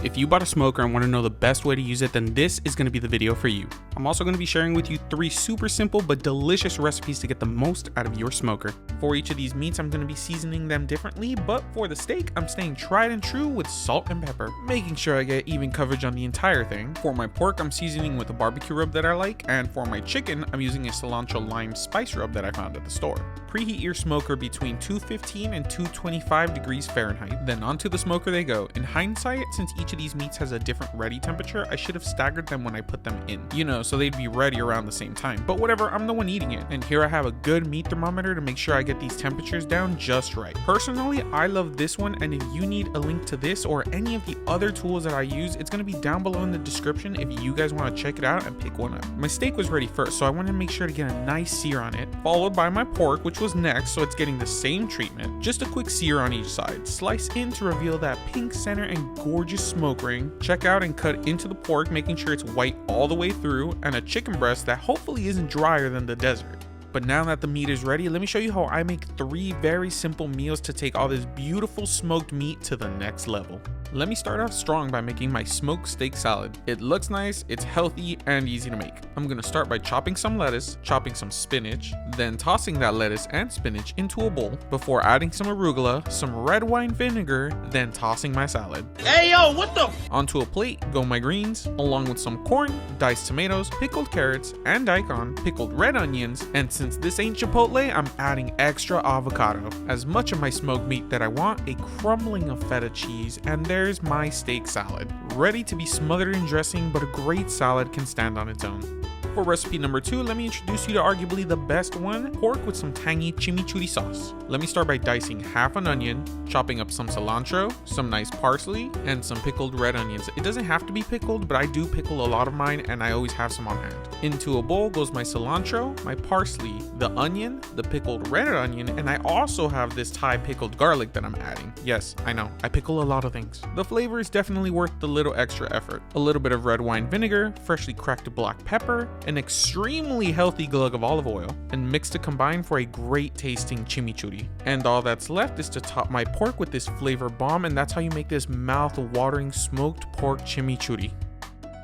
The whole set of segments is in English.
If you bought a smoker and want to know the best way to use it, then this is going to be the video for you. I'm also going to be sharing with you 3 super simple but delicious recipes to get the most out of your smoker. For each of these meats, I'm going to be seasoning them differently, but for the steak, I'm staying tried and true with salt and pepper, making sure I get even coverage on the entire thing. For my pork, I'm seasoning with a barbecue rub that I like, and for my chicken, I'm using a cilantro lime spice rub that I found at the store. Preheat your smoker between 215 and 225 degrees Fahrenheit, then onto the smoker they go. In hindsight, since each of these meats has a different ready temperature, I should have staggered them when I put them in, so they'd be ready around the same time, but whatever, I'm the one eating it. And here I have a good meat thermometer to make sure I get these temperatures down just right. Personally, I love this one, and if you need a link to this or any of the other tools that I use, it's going to be down below in the description if you guys want to check it out and pick one up. My steak was ready first, so I wanted to make sure to get a nice sear on it, followed by my pork, which was next, so it's getting the same treatment. Just a quick sear on each side. Slice in to reveal that pink center and gorgeous smoke ring. Check out and cut into the pork, making sure it's white all the way through, and a chicken breast that hopefully isn't drier than the desert. But now that the meat is ready, let me show you how I make 3 very simple meals to take all this beautiful smoked meat to the next level. Let me start off strong by making my smoked steak salad. It looks nice, it's healthy, and easy to make. I'm gonna start by chopping some lettuce, chopping some spinach, then tossing that lettuce and spinach into a bowl before adding some arugula, some red wine vinegar, then tossing my salad. Hey yo, what the? Onto a plate go my greens, along with some corn, diced tomatoes, pickled carrots, and daikon, pickled red onions, and since this ain't Chipotle, I'm adding extra avocado. As much of my smoked meat that I want, a crumbling of feta cheese, and there's my steak salad. Ready to be smothered in dressing, but a great salad can stand on its own. For recipe number 2, let me introduce you to arguably the best one, pork with some tangy chimichurri sauce. Let me start by dicing half an onion, chopping up some cilantro, some nice parsley, and some pickled red onions. It doesn't have to be pickled, but I do pickle a lot of mine and I always have some on hand. Into a bowl goes my cilantro, my parsley, the onion, the pickled red onion, and I also have this Thai pickled garlic that I'm adding. Yes, I know, I pickle a lot of things. The flavor is definitely worth the little extra effort. A little bit of red wine vinegar, freshly cracked black pepper, an extremely healthy glug of olive oil, and mix to combine for a great tasting chimichurri. And all that's left is to top my pork with this flavor bomb, and that's how you make this mouth-watering smoked pork chimichurri.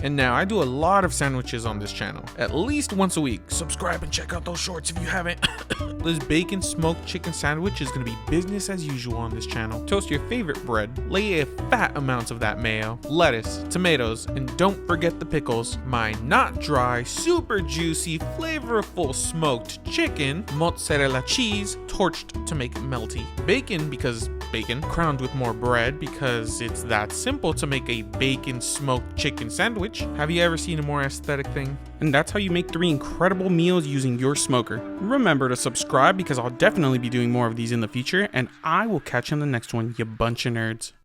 And now I do a lot of sandwiches on this channel, at least once a week. Subscribe and check out those shorts if you haven't. This bacon smoked chicken sandwich is gonna be business as usual on this channel. Toast your favorite bread, lay a fat amounts of that mayo, lettuce, tomatoes, and don't forget the pickles. My not dry, super juicy, flavorful smoked chicken, mozzarella cheese, torched to make it melty. Bacon because bacon, crowned with more bread because it's that simple to make a bacon smoked chicken sandwich. Have you ever seen a more aesthetic thing? And that's how you make 3 incredible meals using your smoker. Remember to subscribe because I'll definitely be doing more of these in the future, and I will catch you in the next one, you bunch of nerds.